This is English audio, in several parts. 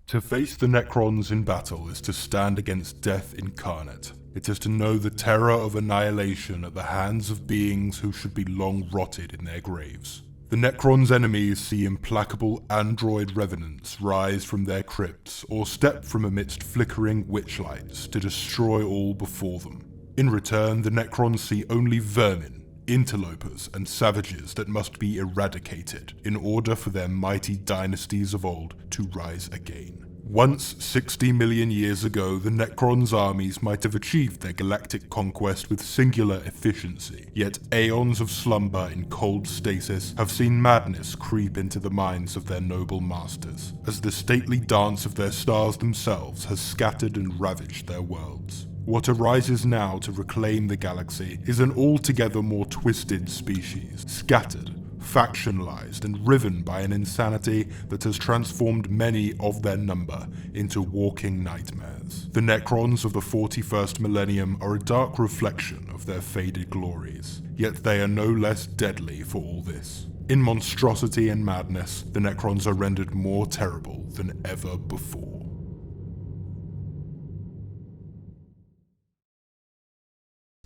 To face the Necrons in battle is to stand against death incarnate. It is to know the terror of annihilation at the hands of beings who should be long rotted in their graves. The Necrons' enemies see implacable android revenants rise from their crypts or step from amidst flickering witchlights to destroy all before them. In return, the Necrons see only vermin, interlopers, and savages that must be eradicated in order for their mighty dynasties of old to rise again. Once, 60 million years ago, the Necrons' armies might have achieved their galactic conquest with singular efficiency, yet aeons of slumber in cold stasis have seen madness creep into the minds of their noble masters, as the stately dance of their stars themselves has scattered and ravaged their worlds. What arises now to reclaim the galaxy is an altogether more twisted species, scattered, factionalized and riven by an insanity that has transformed many of their number into walking nightmares. The Necrons of the 41st millennium are a dark reflection of their faded glories, yet they are no less deadly for all this. In monstrosity and madness, the Necrons are rendered more terrible than ever before.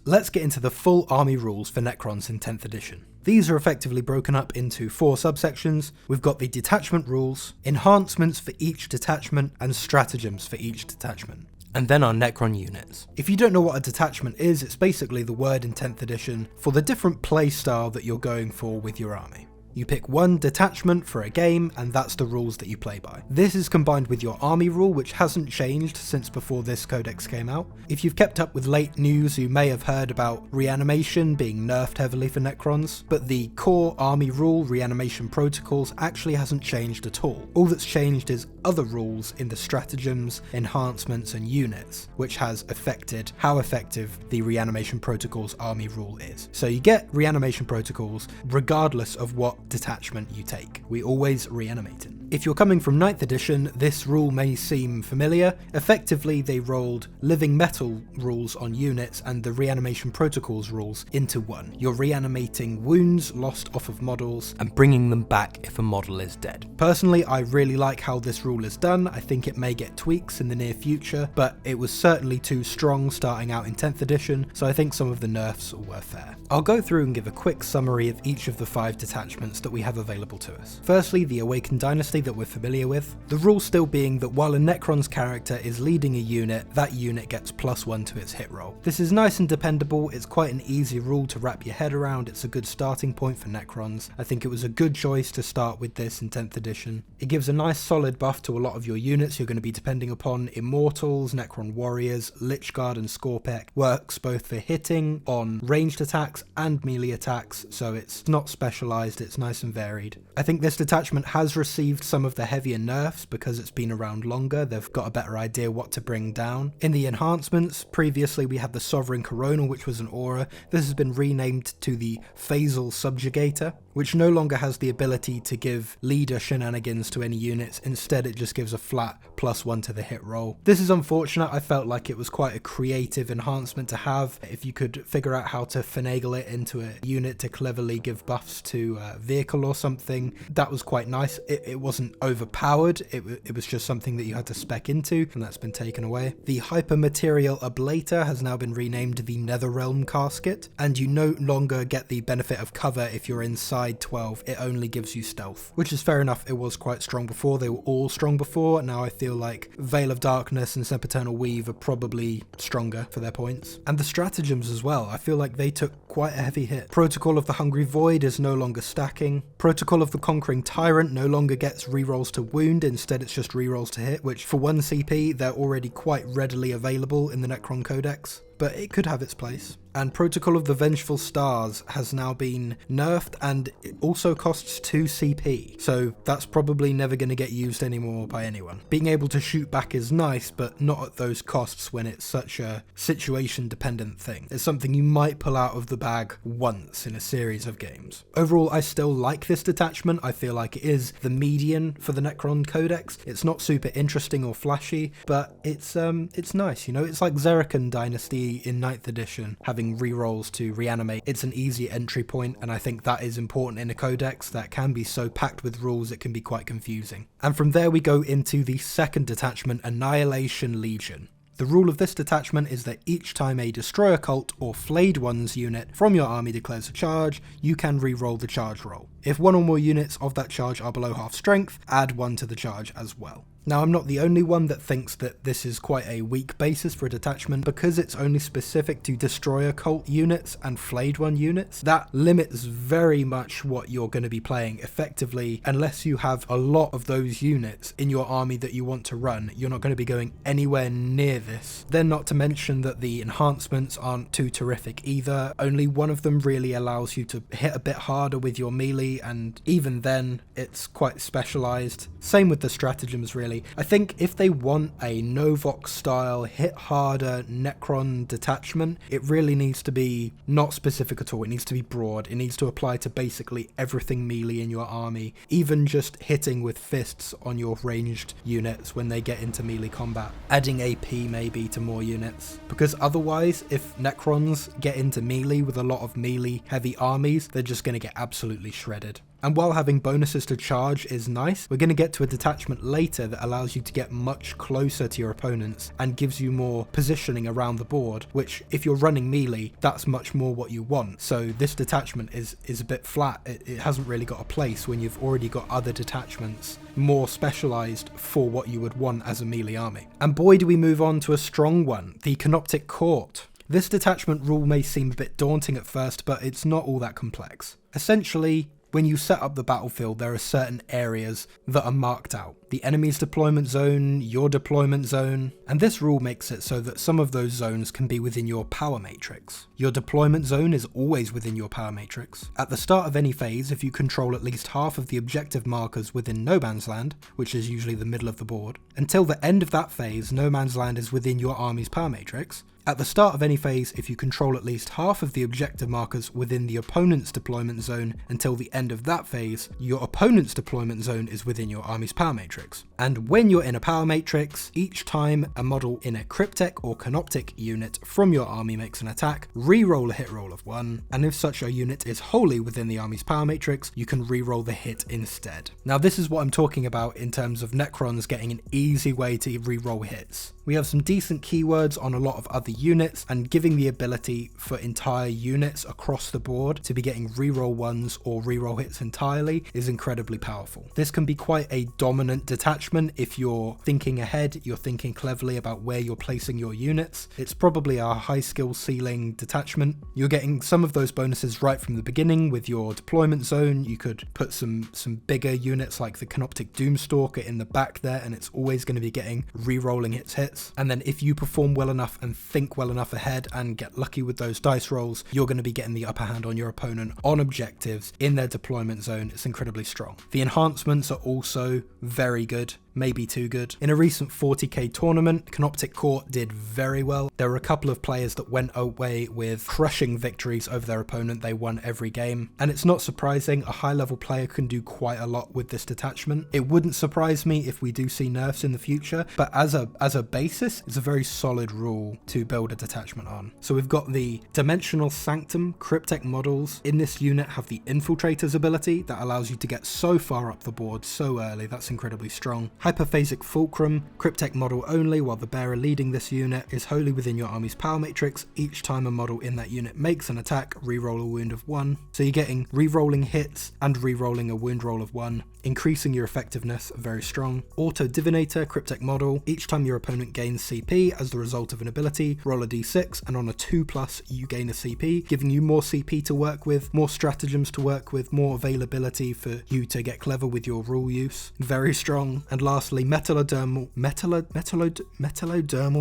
Let's get into the full army rules for Necrons in 10th edition. These are effectively broken up into 4 subsections. We've got the detachment rules, enhancements for each detachment, and stratagems for each detachment. And then our Necron units. If you don't know what a detachment is, it's basically the word in 10th edition for the different playstyle that you're going for with your army. You pick one detachment for a game, and that's the rules that you play by. This is combined with your army rule, which hasn't changed since before this codex came out. If you've kept up with late news, you may have heard about reanimation being nerfed heavily for Necrons, but the core army rule, reanimation protocols, actually hasn't changed at all. All that's changed is other rules in the stratagems, enhancements, and units, which has affected how effective the reanimation protocols army rule is. So you get reanimation protocols regardless of what detachment you take. We always reanimate it. If you're coming from 9th edition, this rule may seem familiar. Effectively, they rolled living metal rules on units and the reanimation protocols rules into one. You're reanimating wounds lost off of models and bringing them back if a model is dead. Personally, I really like how this rule is done. I think it may get tweaks in the near future, but it was certainly too strong starting out in 10th edition, so I think some of the nerfs were fair. I'll go through and give a quick summary of each of the 5 detachments that we have available to us. Firstly, the Awakened Dynasty that we're familiar with. The rule still being that while a Necron's character is leading a unit, that unit gets +1 to its hit roll. This is nice and dependable, it's quite an easy rule to wrap your head around, it's a good starting point for Necrons. I think it was a good choice to start with this in 10th edition. It gives a nice solid buff to a lot of your units you're going to be depending upon. Immortals, Necron Warriors, Lichguard and Scorpek. Works both for hitting on ranged attacks and melee attacks, so it's not specialised, it's nice and varied. I think this detachment has received some of the heavier nerfs because it's been around longer, they've got a better idea what to bring down. In the enhancements, previously we had the Sovereign Coronal, which was an aura. This has been renamed to the Phasal Subjugator, which no longer has the ability to give leader shenanigans to any units, instead it just gives a flat +1 to the hit roll. This is unfortunate, I felt like it was quite a creative enhancement to have. If you could figure out how to finagle it into a unit to cleverly give buffs to a vehicle or something, that was quite nice. It wasn't overpowered, it was just something that you had to spec into, and that's been taken away. The Hypermaterial Ablator has now been renamed the Netherrealm Casket, and you no longer get the benefit of cover if you're inside 12, it only gives you stealth, which is fair enough. It was quite strong before, they were all strong before. Now I feel like Veil of Darkness and Sempiternal Weave are probably stronger for their points. And the stratagems as well, I feel like they took quite a heavy hit. Protocol of the Hungry Void is no longer stacking. Protocol of the Conquering Tyrant no longer gets rerolls to wound, instead it's just rerolls to hit, which for 1 CP they're already quite readily available in the Necron Codex, but it could have its place. And Protocol of the Vengeful Stars has now been nerfed, and it also costs 2 CP, so that's probably never going to get used anymore by anyone. Being able to shoot back is nice, but not at those costs when it's such a situation dependent thing. It's something you might pull out of the bag once in a series of games. Overall, I still like this detachment. I feel like it is the median for the Necron Codex. It's not super interesting or flashy, but it's nice, you know, it's like Zerakan Dynasty especially in 9th edition, having rerolls to reanimate, it's an easy entry point, and I think that is important in a codex that can be so packed with rules it can be quite confusing. And from there we go into the second detachment, Annihilation Legion. The rule of this detachment is that each time a Destroyer Cult or Flayed Ones unit from your army declares a charge, you can re-roll the charge roll. If one or more units of that charge are below half strength, add 1 to the charge as well. Now, I'm not the only one that thinks that this is quite a weak basis for a detachment, because it's only specific to Destroyer Cult units and Flayed One units. That limits very much what you're going to be playing effectively. Unless you have a lot of those units in your army that you want to run, you're not going to be going anywhere near this. Then not to mention that the enhancements aren't too terrific either. Only one of them really allows you to hit a bit harder with your melee, and even then it's quite specialized. Same with the stratagems really. I think if they want a Novox style hit harder Necron detachment, it really needs to be not specific at all. It needs to be broad. It needs to apply to basically everything melee in your army, even just hitting with fists on your ranged units when they get into melee combat. Adding AP maybe to more units, because otherwise if Necrons get into melee with a lot of melee heavy armies, they're just going to get absolutely shredded. And while having bonuses to charge is nice, we're going to get to a detachment later that allows you to get much closer to your opponents and gives you more positioning around the board, which if you're running melee, that's much more what you want. So this detachment is a bit flat. It hasn't really got a place when you've already got other detachments more specialized for what you would want as a melee army. And boy, do we move on to a strong one, the Canoptek Court. This detachment rule may seem a bit daunting at first, but it's not all that complex. Essentially, when you set up the battlefield, there are certain areas that are marked out. The enemy's deployment zone, your deployment zone, and this rule makes it so that some of those zones can be within your power matrix. Your deployment zone is always within your power matrix. At the start of any phase, if you control at least half of the objective markers within No Man's Land, which is usually the middle of the board, until the end of that phase, No Man's Land is within your army's power matrix. At the start of any phase, if you control at least half of the objective markers within the opponent's deployment zone until the end of that phase, your opponent's deployment zone is within your army's power matrix. And when you're in a power matrix, each time a model in a Cryptek or Canoptek unit from your army makes an attack, re-roll a hit roll of 1, and if such a unit is wholly within the army's power matrix, you can re-roll the hit instead. Now this is what I'm talking about in terms of Necrons getting an easy way to re-roll hits. We have some decent keywords on a lot of other units, and giving the ability for entire units across the board to be getting reroll 1s or reroll hits entirely is incredibly powerful. This can be quite a dominant detachment if you're thinking ahead, you're thinking cleverly about where you're placing your units. It's probably a high skill ceiling detachment. You're getting some of those bonuses right from the beginning with your deployment zone. You could put some bigger units like the Canoptek Doomstalker in the back there, and it's always going to be getting rerolling its hits. And then if you perform well enough and think well enough ahead and get lucky with those dice rolls, you're going to be getting the upper hand on your opponent on objectives in their deployment zone. It's incredibly strong. The enhancements are also very good. Maybe too good. In a recent 40k tournament, Canoptek Court did very well. There were a couple of players that went away with crushing victories over their opponent. They won every game. And it's not surprising, a high level player can do quite a lot with this detachment. It wouldn't surprise me if we do see nerfs in the future, but as a basis, it's a very solid rule to build a detachment on. So we've got the Dimensional Sanctum Cryptek models. In this unit have the Infiltrator's ability that allows you to get so far up the board so early. That's incredibly strong. Hyperphasic Fulcrum, Cryptek model only, while the bearer leading this unit is wholly within your army's power matrix. Each time a model in that unit makes an attack, reroll a wound of 1. So you're getting rerolling hits and rerolling a wound roll of 1, increasing your effectiveness, very strong. Auto Divinator, Cryptek model. Each time your opponent gains CP as the result of an ability, roll a d6, and on a 2+ you gain a CP, giving you more CP to work with, more stratagems to work with, more availability for you to get clever with your rule use. Very strong. And lastly, Metallodermal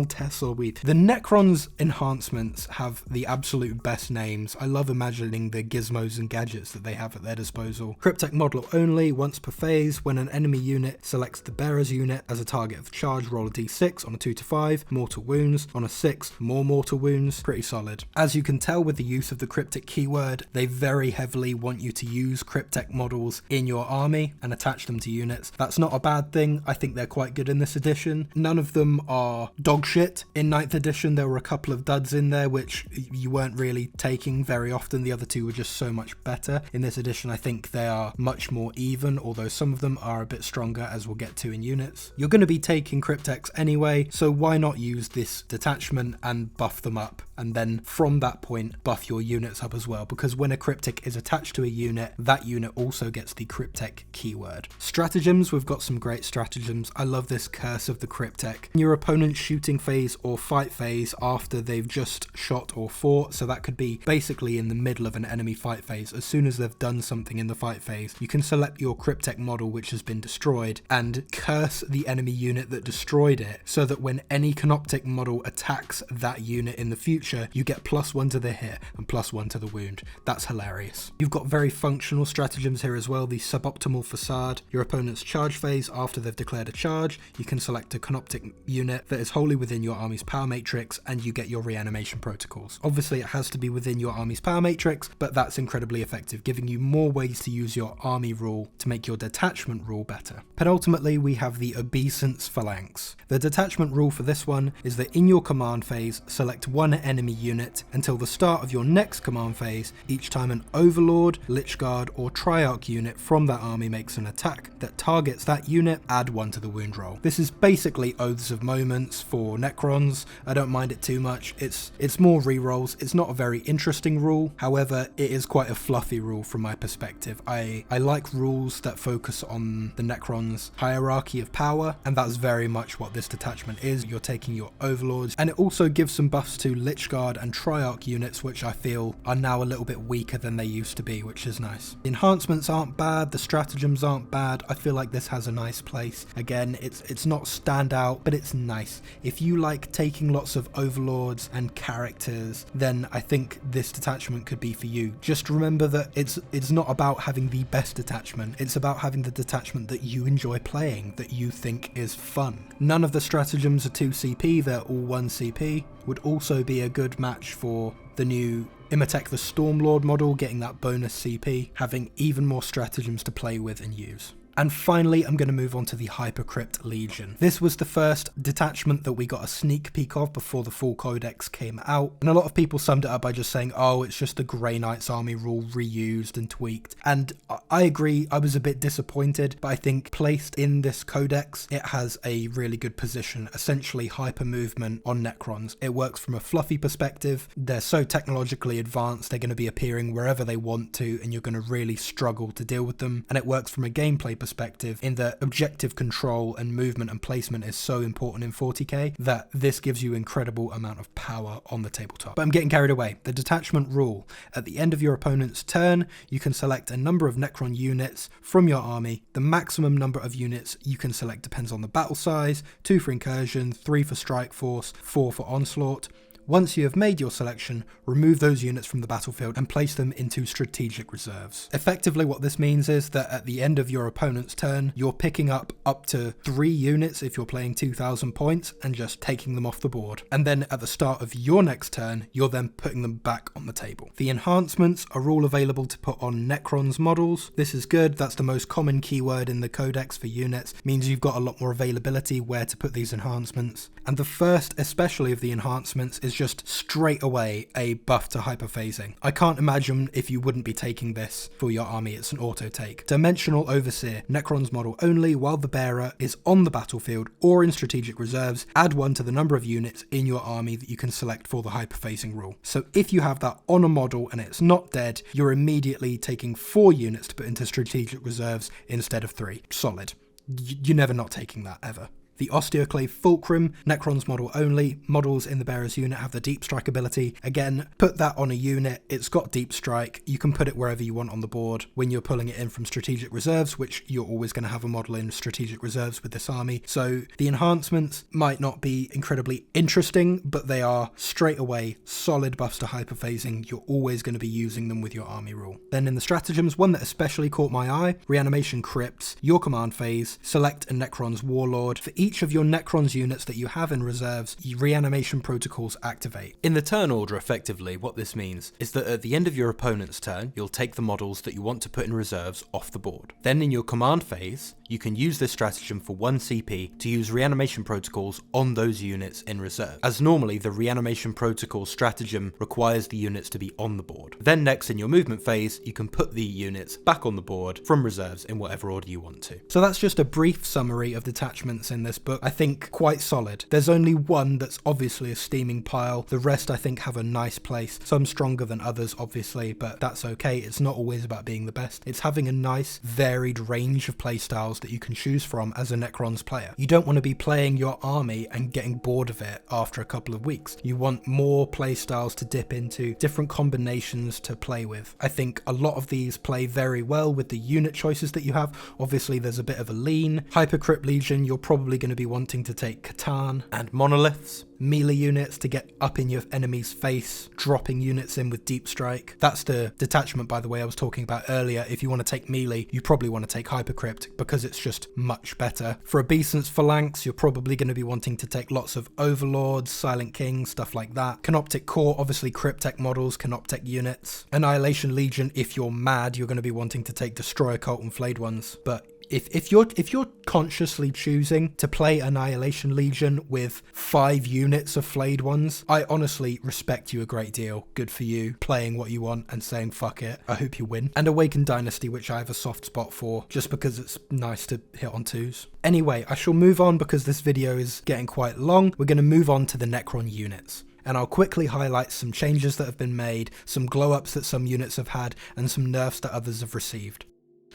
Tessel Weed. The Necrons enhancements have the absolute best names. I love imagining the gizmos and gadgets that they have at their disposal. Cryptek model only, once per phase, when an enemy unit selects the bearer's unit as a target of charge, roll a d6 on a 2 to 5, mortal wounds, on a 6, more mortal wounds. Pretty solid. As you can tell with the use of the cryptic keyword, they very heavily want you to use cryptek models in your army and attach them to units. That's not a bad thing. I think they're quite good in this edition. None of them are dog shit. In 9th edition, there were a couple of duds in there which you weren't really taking very often. The other two were just so much better. In this edition, I think they are much more even, although some of them are a bit stronger, as we'll get to in units. You're going to be taking crypteks anyway, so why not use this detachment and buff them up, and then from that point buff your units up as well, because when a cryptic is attached to a unit, that unit also gets the cryptek keyword. Stratagems, we've got some great stratagems. I love this Curse of the Cryptek. Your opponent's shooting phase or fight phase after they've just shot or fought, so that could be basically in the middle of an enemy fight phase. As soon as they've done something in the fight phase, you can select your cryptek model which has been destroyed and curse the enemy unit that destroyed it, so that when any Canoptek model attacks that unit in the future, you get +1 to the hit and +1 to the wound. That's hilarious. You've got very functional stratagems here as well. The suboptimal facade. Your opponent's charge phase after they've declared a charge, you can select a Canoptek unit that is wholly within your army's power matrix and you get your reanimation protocols. Obviously it has to be within your army's power matrix, but that's incredibly effective, giving you more ways to use your army rule to make your detachment rule better. Penultimately, we have the Obeisance Phalanx. The detachment rule for this one is that in your command phase, select one enemy unit until the start of your next command phase. Each time an Overlord, Lich Guard or Triarch unit from that army makes an attack that targets that unit, add 1 to the wound roll. This is basically Oaths of Moments for Necrons. I don't mind it too much. It's more rerolls. It's not a very interesting rule. However, it is quite a fluffy rule from my perspective. I like rules that focus on the Necrons' hierarchy of power, and that's very much what this detachment is. You're taking your Overlords, and it also gives some buffs to Lich Guard and Triarch units, which I feel are now a little bit weaker than they used to be, which is nice. The enhancements aren't bad, the stratagems aren't bad. I feel like this has a nice place. Again, it's not standout, but it's nice. If you like taking lots of Overlords and characters, then I think this detachment could be for you. Just remember that it's not about having the best detachment, it's about having the detachment that you enjoy playing, that you think is fun. None of the stratagems are 2 CP, they're all 1 CP. Would also be a good match for the new Imhotep the Stormlord model, getting that bonus CP, having even more stratagems to play with and use. And finally, I'm going to move on to the Hypercrypt Legion. This was the first detachment that we got a sneak peek of before the full Codex came out. And a lot of people summed it up by just saying, oh, it's just the Grey Knights army rule reused and tweaked. And I agree, I was a bit disappointed, but I think placed in this Codex, it has a really good position. Essentially, hyper movement on Necrons. It works from a fluffy perspective. They're so technologically advanced, they're going to be appearing wherever they want to, and you're going to really struggle to deal with them. And it works from a gameplay perspective in that objective control and movement and placement is so important in 40k that this gives you incredible amount of power on the tabletop. But I'm getting carried away. The detachment rule. At the end of your opponent's turn, you can select a number of Necron units from your army. The maximum number of units you can select depends on the battle size: 2 for incursion, 3 for strike force, 4 for onslaught. Once you have made your selection, remove those units from the battlefield and place them into strategic reserves. Effectively, what this means is that at the end of your opponent's turn, you're picking up to 3 units if you're playing 2,000 points and just taking them off the board. And then at the start of your next turn, you're then putting them back on the table. The enhancements are all available to put on Necrons models. This is good. That's the most common keyword in the Codex for units. It means you've got a lot more availability where to put these enhancements. And the first, especially of the enhancements, is just straight away a buff to hyperphasing. I can't imagine if you wouldn't be taking this for your army. It's an auto take. Dimensional Overseer, Necrons model only while the bearer is on the battlefield or in strategic reserves. Add 1 to the number of units in your army that you can select for the hyperphasing rule. So if you have that on a model and it's not dead, you're immediately taking 4 units to put into strategic reserves instead of 3. Solid. You're never not taking that, ever. The Osteoclave Fulcrum, Necron's model only, models in the bearer's unit have the deep strike ability. Again, put that on a unit, it's got deep strike, you can put it wherever you want on the board when you're pulling it in from strategic reserves, which you're always going to have a model in strategic reserves with this army. So the enhancements might not be incredibly interesting, but they are straight away solid buffs to hyperphasing. You're always going to be using them with your army rule. Then in the stratagems, one that especially caught my eye, Reanimation Crypts, your command phase, select a Necron's Warlord. For each of your Necron's units that you have in reserves, reanimation protocols activate. In the turn order, effectively, what this means is that at the end of your opponent's turn, you'll take the models that you want to put in reserves off the board. Then in your command phase, you can use this stratagem for 1 CP to use reanimation protocols on those units in reserve, as normally the reanimation protocol stratagem requires the units to be on the board. Then next in your movement phase, you can put the units back on the board from reserves in whatever order you want to. So that's just a brief summary of detachments in this book. I think quite solid. There's only one that's obviously a steaming pile. The rest I think have a nice place. Some stronger than others obviously, but that's okay. It's not always about being the best. It's having a nice varied range of playstyles that you can choose from as a Necrons player. You don't want to be playing your army and getting bored of it after a couple of weeks. You want more playstyles to dip into, different combinations to play with. I think a lot of these play very well with the unit choices that you have. Obviously there's a bit of a lean. Hypercrypt Legion, you're probably going to be wanting to take Catan and Monoliths. Melee units to get up in your enemy's face, dropping units in with deep strike. That's the detachment, by the way, I was talking about earlier. If you want to take melee, you probably want to take Hypercrypt because it's just much better. For Obeisance Phalanx, you're probably going to be wanting to take lots of Overlords, Silent Kings, stuff like that. Canoptek Core, obviously Cryptek models, Canoptek units. Annihilation Legion, if you're mad, you're going to be wanting to take Destroyer Cult and Flayed Ones, but if you're consciously choosing to play Annihilation Legion with 5 units of Flayed Ones, I honestly respect you a great deal. Good for you, playing what you want and saying fuck it. I hope you win. And Awakened Dynasty, which I have a soft spot for, just because it's nice to hit on 2s. Anyway, I shall move on because this video is getting quite long. We're going to move on to the Necron units. And I'll quickly highlight some changes that have been made, some glow-ups that some units have had, and some nerfs that others have received.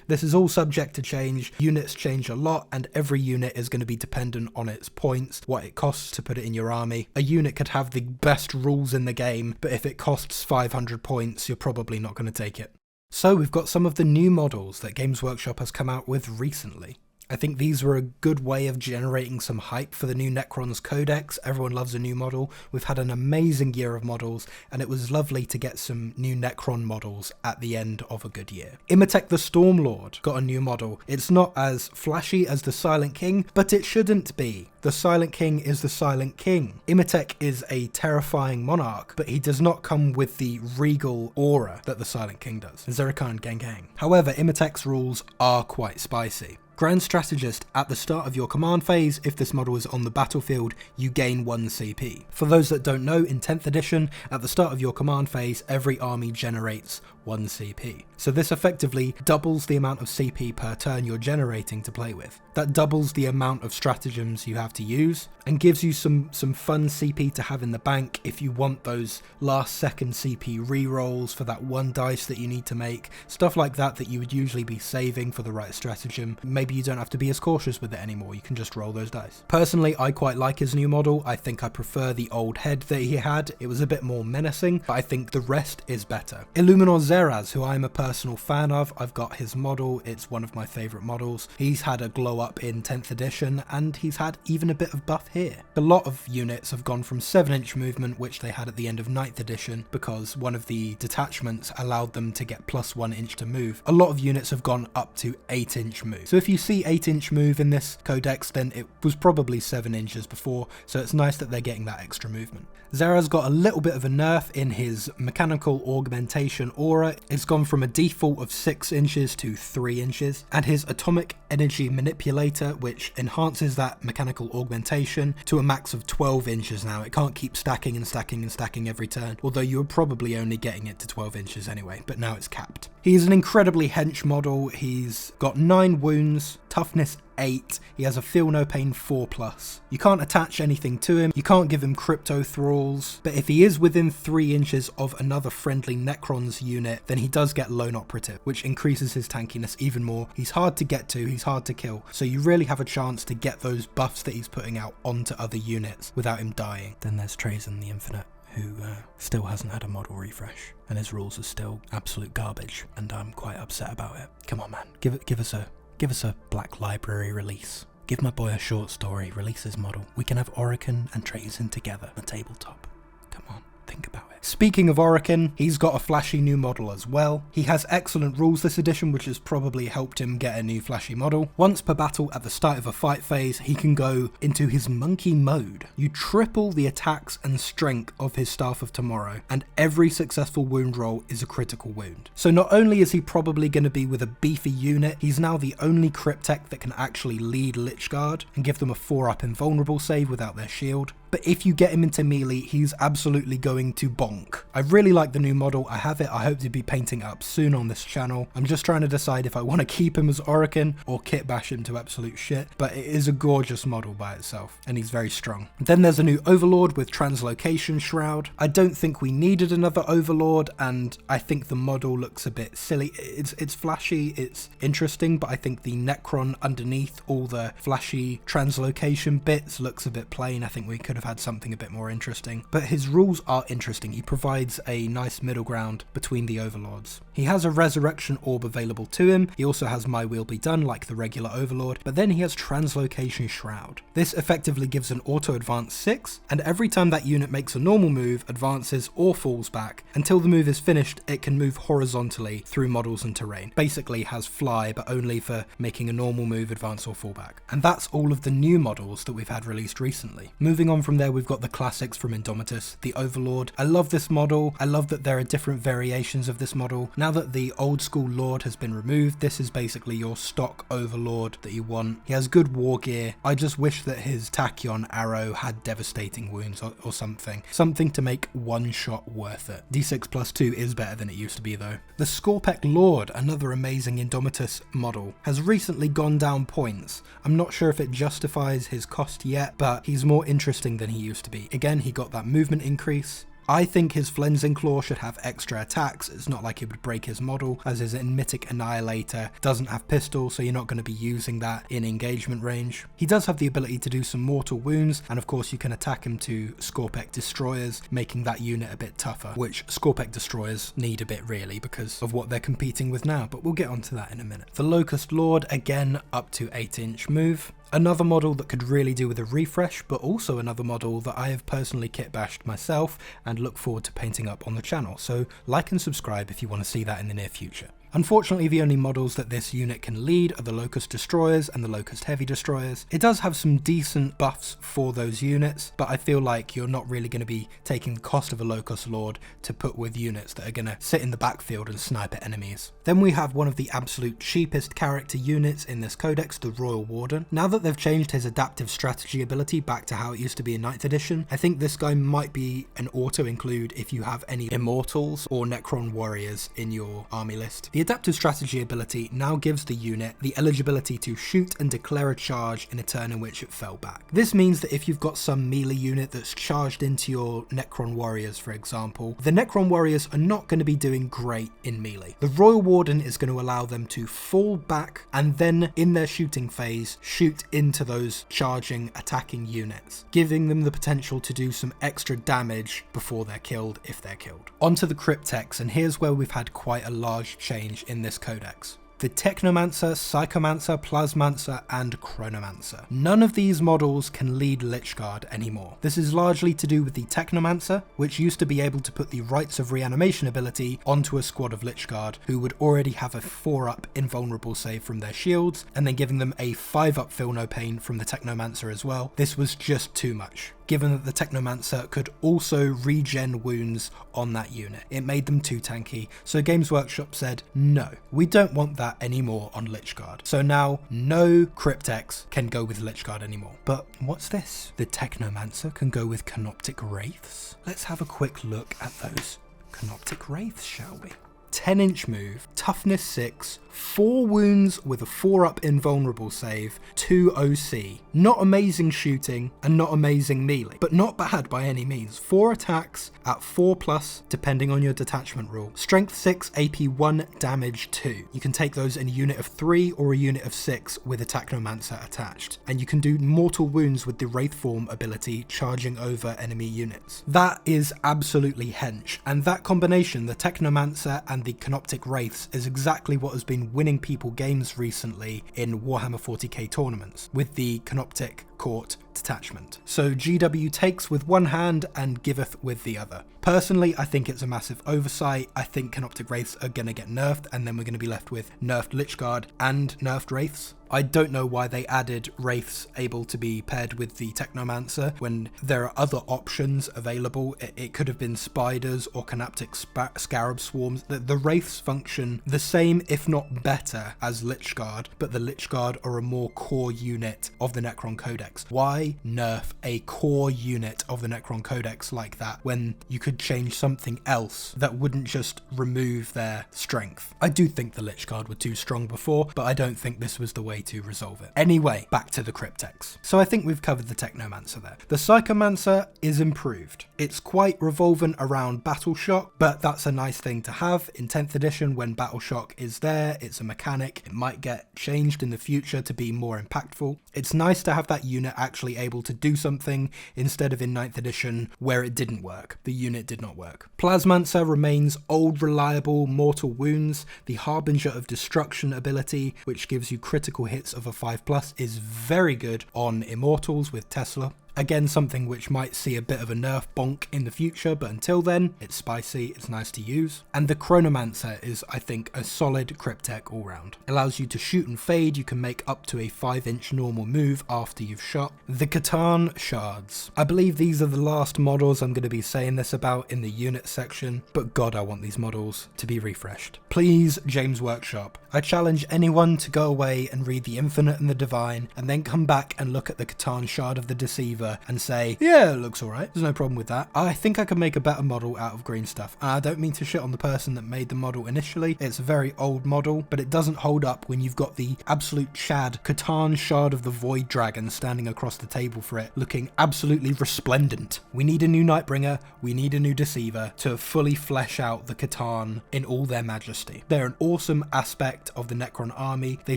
This is all subject to change, units change a lot, and every unit is going to be dependent on its points, what it costs to put it in your army. A unit could have the best rules in the game, but if it costs 500 points, you're probably not going to take it. So we've got some of the new models that Games Workshop has come out with recently. I think these were a good way of generating some hype for the new Necrons Codex. Everyone loves a new model. We've had an amazing year of models, and it was lovely to get some new Necron models at the end of a good year. Imhotep the Stormlord got a new model. It's not as flashy as the Silent King, but it shouldn't be. The Silent King is the Silent King. Imhotep is a terrifying monarch, but he does not come with the regal aura that the Silent King does. Zerrikan Gang Gang. However, Imhotep's rules are quite spicy. Grand Strategist, at the start of your command phase, if this model is on the battlefield, you gain 1 CP. For those that don't know, in 10th edition, at the start of your command phase, every army generates 1 CP. So this effectively doubles the amount of CP per turn you're generating to play with. That doubles the amount of stratagems you have to use, and gives you some fun CP to have in the bank if you want those last second CP rerolls for that 1 dice that you need to make, stuff like that that you would usually be saving for the right stratagem. Maybe you don't have to be as cautious with it anymore, you can just roll those dice. Personally, I quite like his new model. I think I prefer the old head that he had. It was a bit more menacing, but I think the rest is better. Illuminor Zeraz, who I'm a personal fan of, I've got his model, it's one of my favourite models. He's had a glow up in 10th edition, and he's had even a bit of buff here. A lot of units have gone from 7-inch movement, which they had at the end of 9th edition, because one of the detachments allowed them to get +1 inch to move. A lot of units have gone up to 8-inch move. So if you see 8-inch move in this codex, then it was probably 7 inches before, so it's nice that they're getting that extra movement. Zera's got a little bit of a nerf in his mechanical augmentation aura. It's gone from a default of 6 inches to 3 inches, and his atomic energy manipulator, which enhances that mechanical augmentation to a max of 12 inches now. It can't keep stacking and stacking and stacking every turn, although you're probably only getting it to 12 inches anyway, but now it's capped. He's an incredibly hench model. He's got 9 wounds, toughness 8. He has a Feel No Pain 4+. You can't attach anything to him, you can't give him Crypto Thralls, but if he is within 3 inches of another friendly Necrons unit, then he does get Lone Operative, which increases his tankiness even more. He's hard to get to, he's hard to kill, so you really have a chance to get those buffs that he's putting out onto other units without him dying. Then there's Trazen the Infinite, who still hasn't had a model refresh, and his rules are still absolute garbage, and I'm quite upset about it. Come on, man, give us a Black Library release. Give my boy a short story, release his model. We can have Orokin and Trazen together on a tabletop. Come on, think about it. Speaking of Orokin, he's got a flashy new model as well. He has excellent rules this edition, which has probably helped him get a new flashy model. Once per battle at the start of a fight phase, he can go into his monkey mode. You triple the attacks and strength of his Staff of Tomorrow, and every successful wound roll is a critical wound. So not only is he probably going to be with a beefy unit, he's now the only Cryptek that can actually lead Lichguard and give them a 4-up invulnerable save without their shield. But if you get him into melee, he's absolutely going to bonk. I really like the new model, I have it, I hope to be painting it up soon on this channel. I'm just trying to decide if I want to keep him as Orokin or kit bash him to absolute shit, but it is a gorgeous model by itself, and he's very strong. Then there's a new Overlord with Translocation Shroud. I don't think we needed another Overlord, and I think the model looks a bit silly. It's flashy, it's interesting, but I think the Necron underneath all the flashy translocation bits looks a bit plain. I think we could have had something a bit more interesting, but his rules are interesting. He provides a nice middle ground between the Overlords. He has a Resurrection Orb available to him. He also has My Will Be Done like the regular Overlord, but then he has Translocation Shroud. This effectively gives an auto advance 6, and every time that unit makes a normal move, advances or falls back, until the move is finished, it can move horizontally through models and terrain. Basically has fly, but only for making a normal move, advance or fall back. And that's all of the new models that we've had released recently. Moving on from there, we've got the classics from Indomitus, the Overlord. I love this model. I love that there are different variations of this model. Now that the old school Lord has been removed, this is basically your stock Overlord that you want. He has good war gear. I just wish that his Tachyon arrow had devastating wounds or something. Something to make one shot worth it. D6+2 is better than it used to be though. The Skorpek Lord, another amazing Indomitus model, has recently gone down points. I'm not sure if it justifies his cost yet, but he's more interesting than he used to be. Again, he got that movement increase. I think his Flensing Claw should have extra attacks. It's not like it would break his model, as his Mythic Annihilator doesn't have pistol, so you're not going to be using that in engagement range. He does have the ability to do some mortal wounds, and of course you can attack him to Skorpek Destroyers, making that unit a bit tougher, which Skorpek Destroyers need a bit really because of what they're competing with now, but we'll get onto that in a minute. The Locust Lord, again up to 8-inch move. Another model that could really do with a refresh, but also another model that I have personally kit bashed myself and look forward to painting up on the channel, so like and subscribe if you want to see that in the near future. Unfortunately, the only models that this unit can lead are the Locust Destroyers and the Locust Heavy Destroyers. It does have some decent buffs for those units, but I feel like you're not really going to be taking the cost of a Locust Lord to put with units that are going to sit in the backfield and snipe at enemies. Then we have one of the absolute cheapest character units in this codex, the Royal Warden. Now that they've changed his adaptive strategy ability back to how it used to be in 9th edition, I think this guy might be an auto-include if you have any Immortals or Necron Warriors in your army list. The adaptive strategy ability now gives the unit the eligibility to shoot and declare a charge in a turn in which it fell back. This means that if you've got some melee unit that's charged into your Necron Warriors, for example, the Necron Warriors are not going to be doing great in melee. The Royal Warden is going to allow them to fall back and then in their shooting phase shoot into those charging attacking units, giving them the potential to do some extra damage before they're killed if they're killed. Onto the Crypteks, and here's where we've had quite a large change in this codex. The Technomancer, Psychomancer, Plasmancer, and Chronomancer. None of these models can lead Lichguard anymore. This is largely to do with the Technomancer, which used to be able to put the Rites of Reanimation ability onto a squad of Lichguard, who would already have a 4-up invulnerable save from their shields, and then giving them a 5-up Feel No Pain from the Technomancer as well. This was just too much, given that the Technomancer could also regen wounds on that unit. It made them too tanky, so Games Workshop said, no, we don't want that anymore on Lichguard. So now, no Crypteks can go with Lichguard anymore. But what's this? The Technomancer can go with Canoptek Wraiths? Let's have a quick look at those Canoptek Wraiths, shall we? 10-inch move, toughness 6, 4 wounds with a 4-up invulnerable save, 2 OC. Not amazing shooting and not amazing melee, but not bad by any means. 4 attacks at 4+, depending on your detachment rule. Strength 6, AP 1, damage 2. You can take those in a unit of 3 or a unit of 6 with a Technomancer attached. And you can do mortal wounds with the Wraith form ability, charging over enemy units. That is absolutely hench, and that combination, the Technomancer and the Canoptek Wraiths, is exactly what has been winning people games recently in Warhammer 40k tournaments, with the Canoptek Court Detachment. So GW takes with one hand and giveth with the other. Personally, I think it's a massive oversight. I think Canoptek Wraiths are going to get nerfed, and then we're going to be left with nerfed Lich Guard and nerfed Wraiths. I don't know why they added Wraiths able to be paired with the Technomancer when there are other options available. It could have been Spiders or Canoptek Scarab Swarms. The Wraiths function the same, if not better, as Lich Guard, but the Lich Guard are a more core unit of the Necron Codex. Why nerf a core unit of the Necron Codex like that when you could change something else that wouldn't just remove their strength? I do think the Lich Guard were too strong before, but I don't think this was the way to resolve it. Anyway, back to the Cryptex. So I think we've covered the Technomancer there. The Psychomancer is improved. It's quite revolving around Battle Shock, but that's a nice thing to have in 10th edition when Battle Shock is there. It's a mechanic. It might get changed in the future to be more impactful. It's nice to have that unit actually able to do something instead of in 9th edition where it didn't work. The unit did not work. Plasmancer remains old, reliable, mortal wounds. The Harbinger of Destruction ability, which gives you critical hits of a 5+, is very good on Immortals with Tesla. Again, something which might see a bit of a nerf bonk in the future, but until then, it's spicy, it's nice to use. And the Chronomancer is, I think, a solid Cryptek all round. Allows you to shoot and fade, you can make up to a 5-inch normal move after you've shot. The Catan Shards. I believe these are the last models I'm going to be saying this about in the unit section, but god, I want these models to be refreshed. Please, James Workshop. I challenge anyone to go away and read The Infinite and the Divine, and then come back and look at the Catan Shard of the Deceiver and say, yeah, it looks alright, there's no problem with that. I think I could make a better model out of green stuff. And I don't mean to shit on the person that made the model initially. It's a very old model, but it doesn't hold up when you've got the absolute Chad Catan Shard of the Void Dragon standing across the table for it, looking absolutely resplendent. We need a new Nightbringer, we need a new Deceiver to fully flesh out the Catan in all their majesty. They're an awesome aspect of the Necron army. They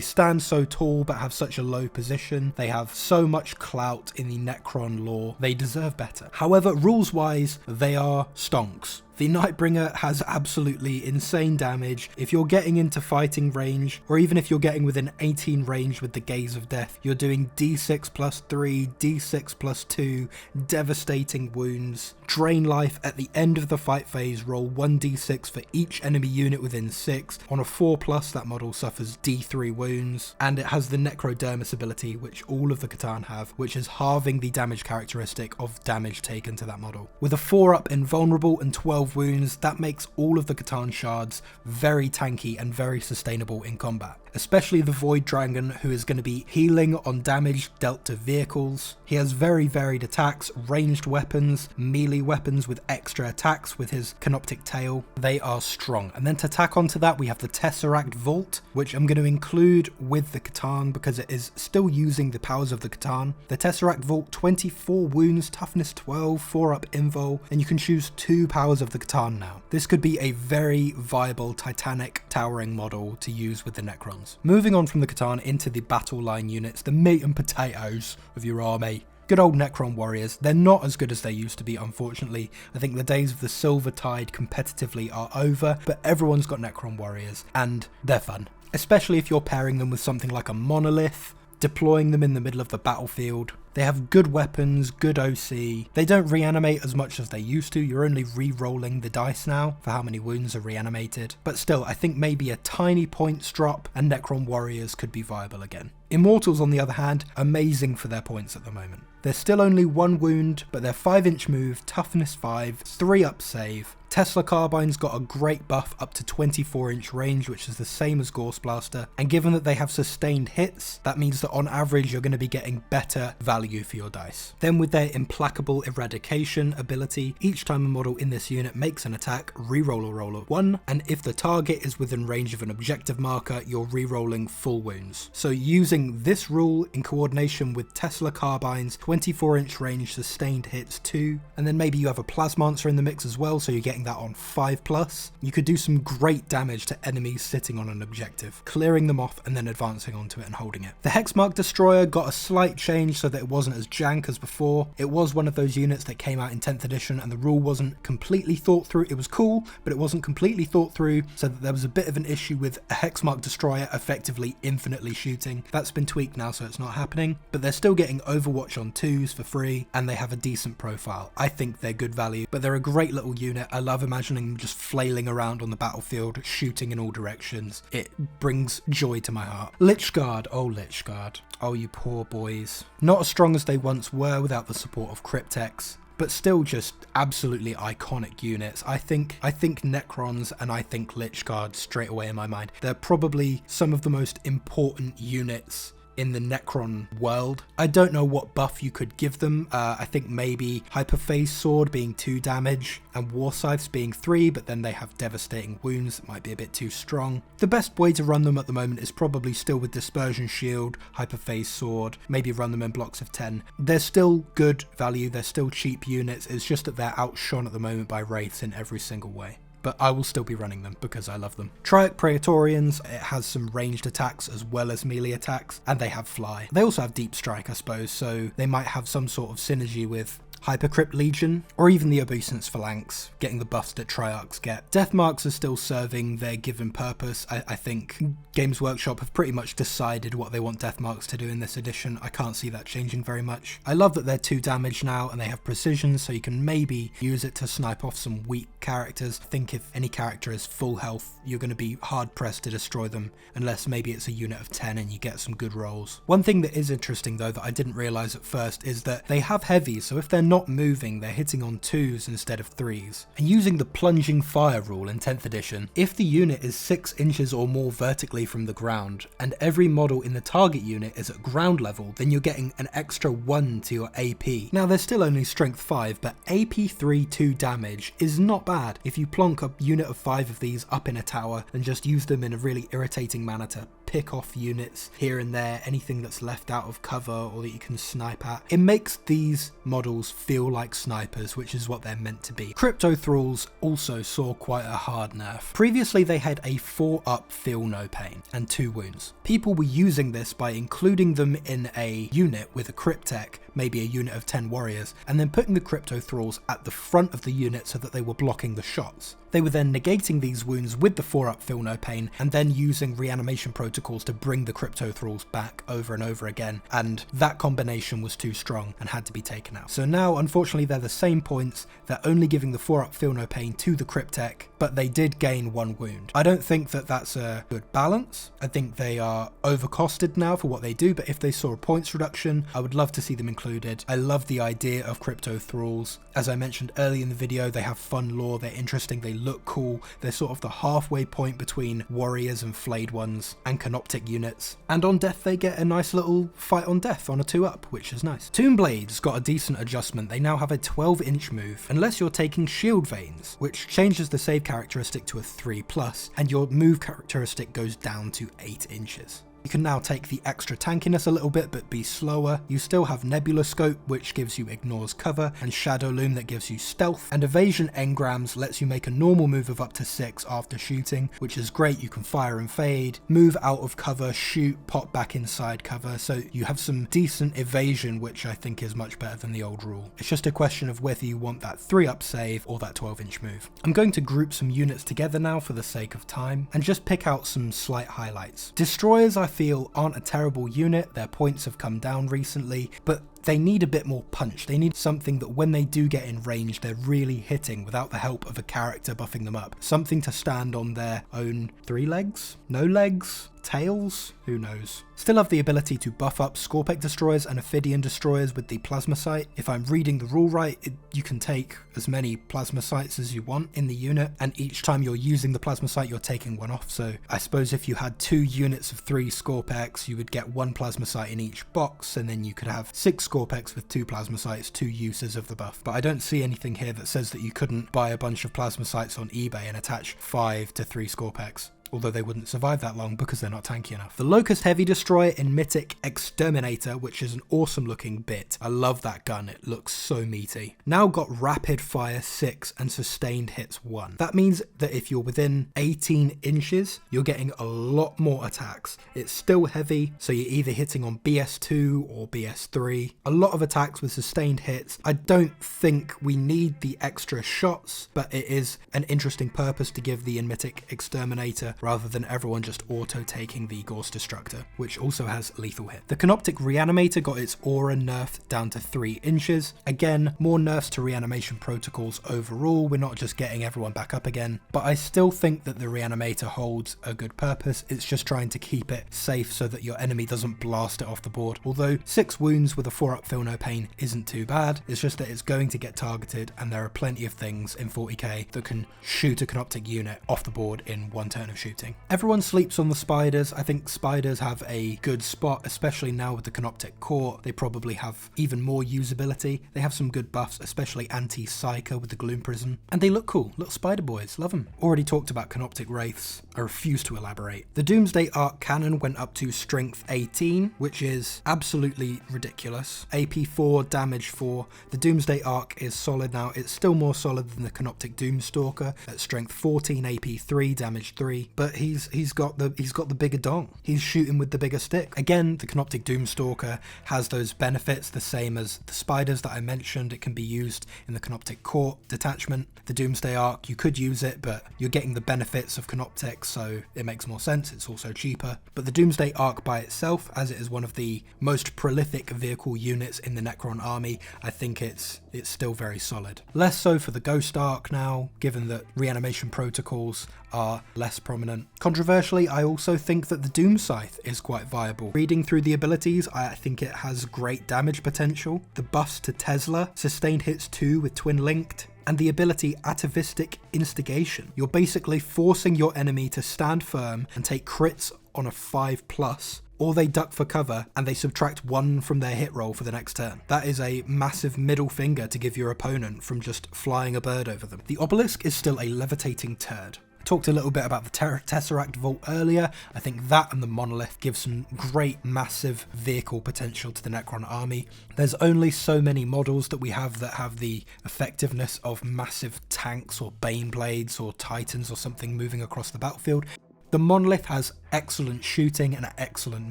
stand so tall but have such a low position. They have so much clout in the Necron lore. They deserve better. However, rules wise, they are stonks. The Nightbringer has absolutely insane damage. If you're getting into fighting range, or even if you're getting within 18 range with the Gaze of Death, you're doing d6 plus 3, d6 plus 2, devastating wounds. Drain life at the end of the fight phase, roll 1d6 for each enemy unit within 6. On a 4+, that model suffers d3 wounds, and it has the Necrodermis ability, which all of the Catan have, which is halving the damage characteristic of damage taken to that model. With a 4-up invulnerable and 12 wounds, that makes all of the Catan Shards very tanky and very sustainable in combat. Especially the Void Dragon, who is going to be healing on damage dealt to vehicles. He has very varied attacks, ranged weapons, melee weapons with extra attacks with his Canoptek tail. They are strong. And then to tack onto that, we have the Tesseract Vault, which I'm going to include with the Catan because it is still using the powers of the Catan. The Tesseract Vault, 24 wounds, toughness 12, 4-up invul, and you can choose 2 powers of the Catan now. This could be a very viable Titanic towering model to use with the Necrons. Moving on from the Catan into the battle line units, the meat and potatoes of your army. Good old Necron warriors. They're not as good as they used to be, unfortunately. I think the days of the Silver Tide competitively are over, but everyone's got Necron warriors, and they're fun. Especially if you're pairing them with something like a monolith, deploying them in the middle of the battlefield. They have good weapons, good OC. They don't reanimate as much as they used to. You're only re-rolling the dice now for how many wounds are reanimated. But still, I think maybe a tiny points drop and Necron warriors could be viable again. Immortals, on the other hand, amazing for their points at the moment. They're still only 1 wound, but they're 5-inch move, toughness 5, 3-up save. Tesla Carbine's got a great buff up to 24-inch range, which is the same as Gorse Blaster, and given that they have sustained hits, that means that on average you're going to be getting better value for your dice. Then with their Implacable Eradication ability, each time a model in this unit makes an attack, reroll a roll of 1, and if the target is within range of an objective marker, you're rerolling full wounds. So using this rule in coordination with Tesla Carbine's 24-inch range sustained hits 2, and then maybe you have a Plasmancer in the mix as well, so you're getting that on 5+, you could do some great damage to enemies sitting on an objective, clearing them off and then advancing onto it and holding it. The Hexmark Destroyer got a slight change so that it wasn't as jank as before. It was one of those units that came out in 10th edition and the rule wasn't completely thought through. It was cool, but it wasn't completely thought through, so that there was a bit of an issue with a Hexmark Destroyer effectively infinitely shooting. That's been tweaked now, so it's not happening, but they're still getting Overwatch on 2s for free, and they have a decent profile. I think they're good value, but they're a great little unit. I love imagining them just flailing around on the battlefield, shooting in all directions. It brings joy to my heart. Lichguard, oh Lichguard. Oh, you poor boys. Not as strong as they once were without the support of Cryptex, but still just absolutely iconic units. I think Necrons and I think Lichguard straight away in my mind. They're probably some of the most important units in the Necron world. I don't know what buff you could give them. I think maybe Hyperphase Sword being 2 damage and War Scythes being 3, but then they have devastating wounds that might be a bit too strong. The best way to run them at the moment is probably still with Dispersion Shield, Hyperphase Sword, maybe run them in blocks of 10. They're still good value, they're still cheap units, it's just that they're outshone at the moment by Wraiths in every single way. But I will still be running them because I love them. Triarch Praetorians, it has some ranged attacks as well as melee attacks, and they have fly. They also have deep strike, I suppose, so they might have some sort of synergy with Hypercrypt Legion, or even the Obeisance Phalanx, getting the buffs that Triarchs get. Deathmarks are still serving their given purpose. I think Games Workshop have pretty much decided what they want Deathmarks to do in this edition. I can't see that changing very much. I love that they're 2 damage now and they have precision, so you can maybe use it to snipe off some weak characters. I think if any character is full health, you're going to be hard pressed to destroy them, unless maybe it's a unit of 10 and you get some good rolls. One thing that is interesting though that I didn't realise at first is that they have heavy, so if they're not moving, they're hitting on 2s instead of 3s. And using the plunging fire rule in 10th edition, if the unit is 6 inches or more vertically from the ground, and every model in the target unit is at ground level, then you're getting an extra 1 to your AP. Now they're still only strength 5, but AP 3 2 damage is not bad if you plonk a unit of 5 of these up in a tower and just use them in a really irritating manner to pick off units here and there, anything that's left out of cover or that you can snipe at. It makes these models feel like snipers, which is what they're meant to be. Crypto Thralls also saw quite a hard nerf. Previously they had a 4-up feel no pain and 2 wounds. People were using this by including them in a unit with a Cryptek, maybe a unit of 10 warriors, and then putting the Crypto Thralls at the front of the unit so that they were blocking the shots. They were then negating these wounds with the 4-up feel no pain and then using reanimation protocols to bring the Crypto Thralls back over and over again, and that combination was too strong and had to be taken out. So now unfortunately they're the same points, they're only giving the 4-up feel no pain to the Cryptek, but they did gain 1 wound. I don't think that that's a good balance. I think they are overcosted now for what they do, but if they saw a points reduction, I would love to see them included. I love the idea of Crypto Thralls. As I mentioned early in the video, they have fun lore, they're interesting, they look cool, they're sort of the halfway point between warriors and flayed ones and Canoptek units. And on death they get a nice little fight on death on a 2-up, which is nice. Tomb Blades got a decent adjustment. They now have a 12-inch move, unless you're taking Shield Veins, which changes the save characteristic to a 3+, and your move characteristic goes down to 8 inches. You can now take the extra tankiness a little bit but be slower. You still have Nebula Scope, which gives you ignores cover, and Shadow Loom that gives you stealth, and Evasion Engrams lets you make a normal move of up to 6 after shooting, which is great. You can fire and fade, move out of cover, shoot, pop back inside cover, so you have some decent evasion, which I think is much better than the old rule. It's just a question of whether you want that 3-up save or that 12-inch move. I'm going to group some units together now for the sake of time, and just pick out some slight highlights. Destroyers I feel aren't a terrible unit, their points have come down recently, but they need a bit more punch. They need something that when they do get in range, they're really hitting without the help of a character buffing them up. Something to stand on their own 3 legs? No legs? Tails? Who knows? Still have the ability to buff up Scorpek destroyers and Ophidian destroyers with the plasma sight. If I'm reading the rule right, you can take as many plasma sights as you want in the unit, and each time you're using the plasma sight, you're taking one off. So I suppose if you had 2 units of 3 Scorpeks, you would get 1 plasma sight in each box, and then you could have 6 Scorpeks with 2 plasma sights, 2 uses of the buff. But I don't see anything here that says that you couldn't buy a bunch of plasma sights on eBay and attach 5 to 3 Scorpeks. Although they wouldn't survive that long because they're not tanky enough. The Locust Heavy Destroyer in Mythic Exterminator, which is an awesome looking bit. I love that gun, it looks so meaty. Now got Rapid Fire 6 and Sustained Hits 1. That means that if you're within 18 inches, you're getting a lot more attacks. It's still heavy, so you're either hitting on BS2 or BS3. A lot of attacks with sustained hits. I don't think we need the extra shots, but it is an interesting purpose to give the Mythic Exterminator rather than everyone just auto-taking the Gorse Destructor, which also has lethal hit. The Canoptek Reanimator got its aura nerfed down to 3 inches. Again, more nerfs to reanimation protocols overall, we're not just getting everyone back up again, but I still think that the Reanimator holds a good purpose. It's just trying to keep it safe so that your enemy doesn't blast it off the board. Although 6 wounds with a 4-up Feel No Pain isn't too bad, it's just that it's going to get targeted, and there are plenty of things in 40k that can shoot a Canoptek unit off the board in 1 turn of shooting. Everyone sleeps on the spiders. I think spiders have a good spot, especially now with the Canoptek Court. They probably have even more usability. They have some good buffs, especially anti-Psycho with the Gloom Prism. And they look cool. Little spider boys. Love them. Already talked about Canoptek Wraiths. I refuse to elaborate. The Doomsday Arc Cannon went up to strength 18, which is absolutely ridiculous. AP 4, damage 4. The Doomsday Arc is solid now. It's still more solid than the Canoptek Doomstalker at strength 14, AP 3, damage 3. But he's got the bigger dong. He's shooting with the bigger stick. Again, the Canoptek Doomstalker has those benefits, the same as the spiders that I mentioned. It can be used in the Canoptek Court Detachment. The Doomsday Arc, you could use it, but you're getting the benefits of Canoptek, so it makes more sense. It's also cheaper. But the Doomsday Arc by itself, as it is one of the most prolific vehicle units in the Necron army, I think it's still very solid. Less so for the Ghost Arc now, given that reanimation protocols are less prominent. Controversially, I also think that the Doom Scythe is quite viable. Reading through the abilities, I think it has great damage potential. The buffs to Tesla, sustained hits 2 with Twin Linked, and the ability Atavistic Instigation. You're basically forcing your enemy to stand firm and take crits on a 5+, or they duck for cover and they subtract 1 from their hit roll for the next turn. That is a massive middle finger to give your opponent from just flying a bird over them. The Obelisk is still a levitating turd. I talked a little bit about the Tesseract Vault earlier. I think that and the Monolith give some great massive vehicle potential to the Necron army. There's only so many models that we have that have the effectiveness of massive tanks or Baneblades or Titans or something moving across the battlefield. The Monolith has excellent shooting and excellent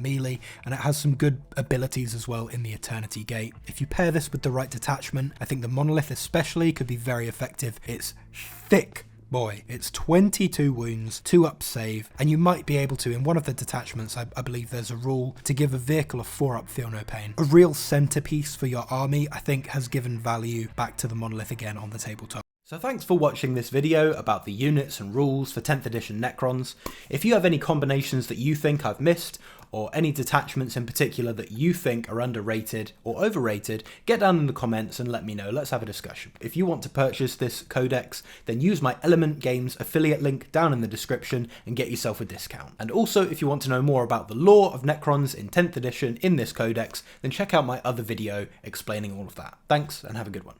melee, and it has some good abilities as well in the Eternity Gate. If you pair this with the right detachment, I think the Monolith especially could be very effective. It's thick. Boy, it's 22 wounds, 2-up save, and you might be able to, in one of the detachments, I believe there's a rule, to give a vehicle a 4-up Feel No Pain. A real centerpiece for your army, I think, has given value back to the Monolith again on the tabletop. So thanks for watching this video about the units and rules for 10th edition Necrons. If you have any combinations that you think I've missed, or any detachments in particular that you think are underrated or overrated, get down in the comments and let me know. Let's have a discussion. If you want to purchase this codex, then use my Element Games affiliate link down in the description and get yourself a discount. And also, if you want to know more about the lore of Necrons in 10th edition in this codex, then check out my other video explaining all of that. Thanks, and have a good one.